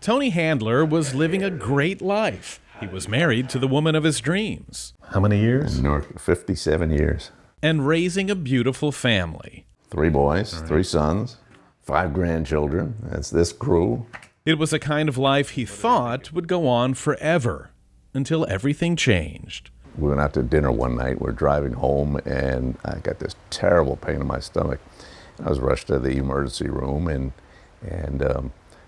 Tony Handler was living a great life. He was married to the woman of his dreams. How many years? 57 years. And raising a beautiful family. 3 boys, 3 sons, 5 grandchildren. As this grew. It was a kind of life he thought would go on forever, until everything changed. We went out to dinner one night. We're driving home, and I got this terrible pain in my stomach. I was rushed to the emergency room, and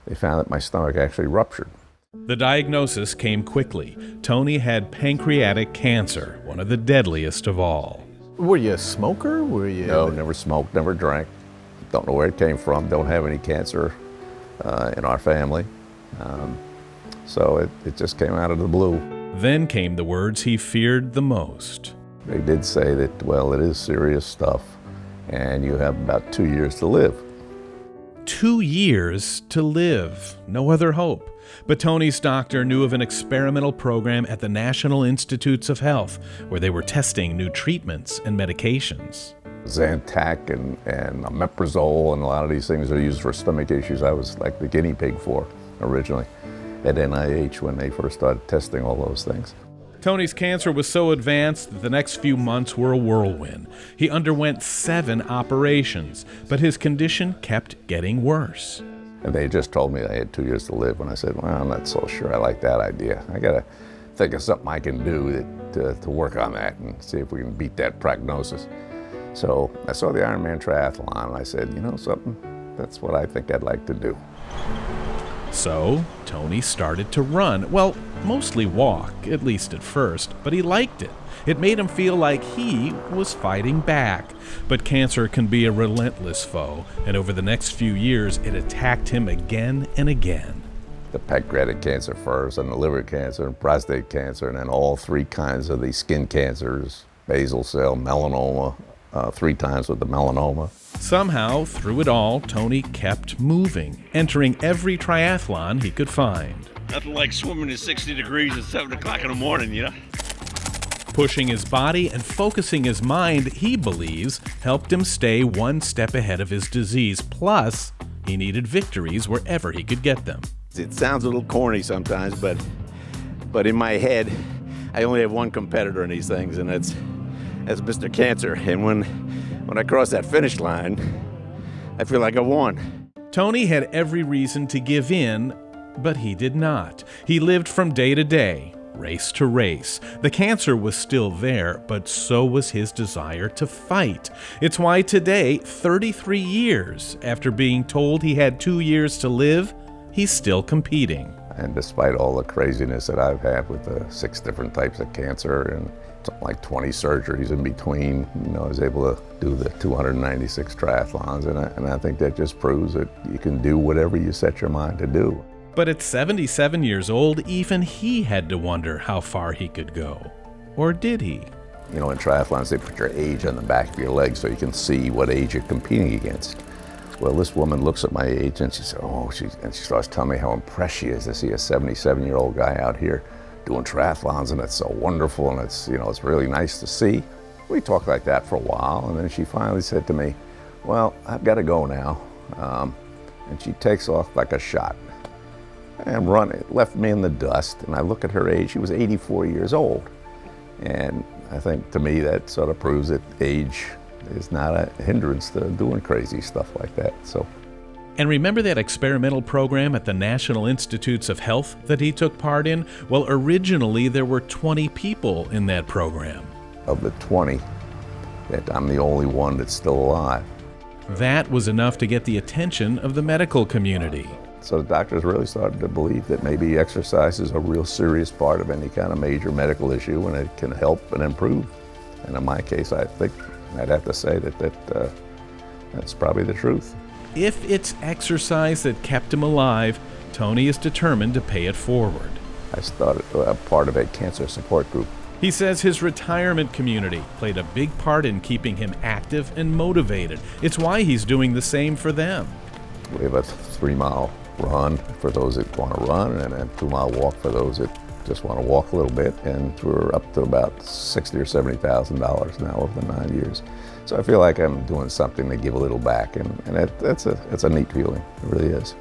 they found that my stomach actually ruptured. The diagnosis came quickly. Tony had pancreatic cancer, one of the deadliest of all. Were you a smoker? No, never smoked, never drank. Don't know where it came from. Don't have any cancer in our family. So it just came out of the blue. Then came the words he feared the most. They did say that, well, it is serious stuff, and you have about 2 years to live. 2 years to live. No other hope. But Tony's doctor knew of an experimental program at the National Institutes of Health where they were testing new treatments and medications. Zantac and omeprazole and a lot of these things are used for stomach issues. I was like the guinea pig for originally at NIH when they first started testing all those things. Tony's cancer was so advanced that the next few months were a whirlwind. He underwent 7 operations, but his condition kept getting worse. And they just told me I had 2 years to live, and I said, well, I'm not so sure I like that idea. I gotta think of something I can do to work on that and see if we can beat that prognosis. So I saw the Ironman triathlon, and I said, you know something, that's what I think I'd like to do. So Tony started to run. Well, mostly walk, at least at first, but he liked it. It made him feel like he was fighting back. But cancer can be a relentless foe, and over the next few years, it attacked him again and again. The pancreatic cancer first, and the liver cancer, and prostate cancer, and then all 3 kinds of the skin cancers, basal cell, melanoma, 3 times with the melanoma. Somehow, through it all, Tony kept moving, entering every triathlon he could find. Nothing like swimming in 60 degrees at 7 o'clock in the morning, you know? Pushing his body and focusing his mind, he believes, helped him stay one step ahead of his disease. Plus, he needed victories wherever he could get them. It sounds a little corny sometimes, but in my head, I only have one competitor in these things, and that's Mr. Cancer. And when I cross that finish line, I feel like I won. Tony had every reason to give in, but he did not. He lived from day to day, race to race. The cancer was still there, but so was his desire to fight. It's why today, 33 years after being told he had 2 years to live, he's still competing. And despite all the craziness that I've had with the 6 different types of cancer and something like 20 surgeries in between, I was able to do the 296 triathlons, and I think that just proves that you can do whatever you set your mind to do. But at 77 years old, even he had to wonder how far he could go. Or did he? In triathlons, they put your age on the back of your leg so you can see what age you're competing against. Well, this woman looks at my age and she said, and she starts telling me how impressed she is to see a 77-year-old guy out here doing triathlons, and it's so wonderful, and it's really nice to see. We talked like that for a while, and then she finally said to me, well, I've got to go now. And she takes off like a shot and left me in the dust. And I look at her age, she was 84 years old. And I think to me that sort of proves that age is not a hindrance to doing crazy stuff like that. And remember that experimental program at the National Institutes of Health that he took part in? Well, originally there were 20 people in that program. Of the 20, that I'm the only one that's still alive. That was enough to get the attention of the medical community. So the doctors really started to believe that maybe exercise is a real serious part of any kind of major medical issue, and it can help and improve. And in my case, I think I'd have to say that's probably the truth. If it's exercise that kept him alive, Tony is determined to pay it forward. I started a part of a cancer support group. He says his retirement community played a big part in keeping him active and motivated. It's why he's doing the same for them. We have a 3-mile run for those that want to run, and a 2-mile walk for those that just want to walk a little bit, and we're up to about $60,000 or $70,000 now over the 9 years. So I feel like I'm doing something to give a little back, and it's a neat feeling. It really is.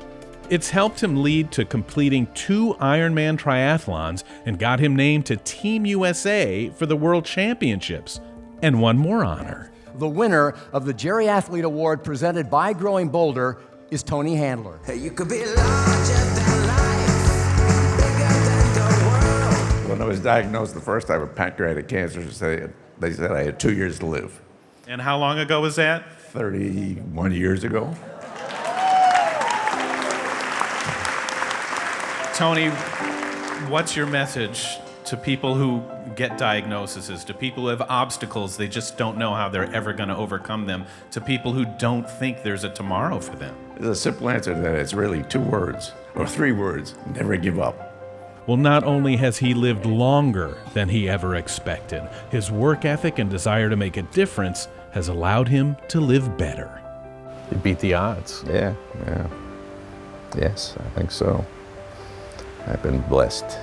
It's helped him lead to completing 2 Ironman triathlons and got him named to Team USA for the World Championships, and one more honor. The winner of the Jerry Athlete Award presented by Growing Boulder is Tony Handler. Hey, you could be larger than life, bigger than the world. When I was diagnosed the first time with pancreatic cancer, they said I had 2 years to live. And how long ago was that? 31 years ago. Tony, what's your message to people who get diagnoses, to people who have obstacles they just don't know how they're ever going to overcome them, to people who don't think there's a tomorrow for them? There's a simple answer to that. It's really 2 words, or 3 words: never give up. Well, not only has he lived longer than he ever expected, his work ethic and desire to make a difference has allowed him to live better. You beat the odds. Yeah. Yes, I think so. I've been blessed.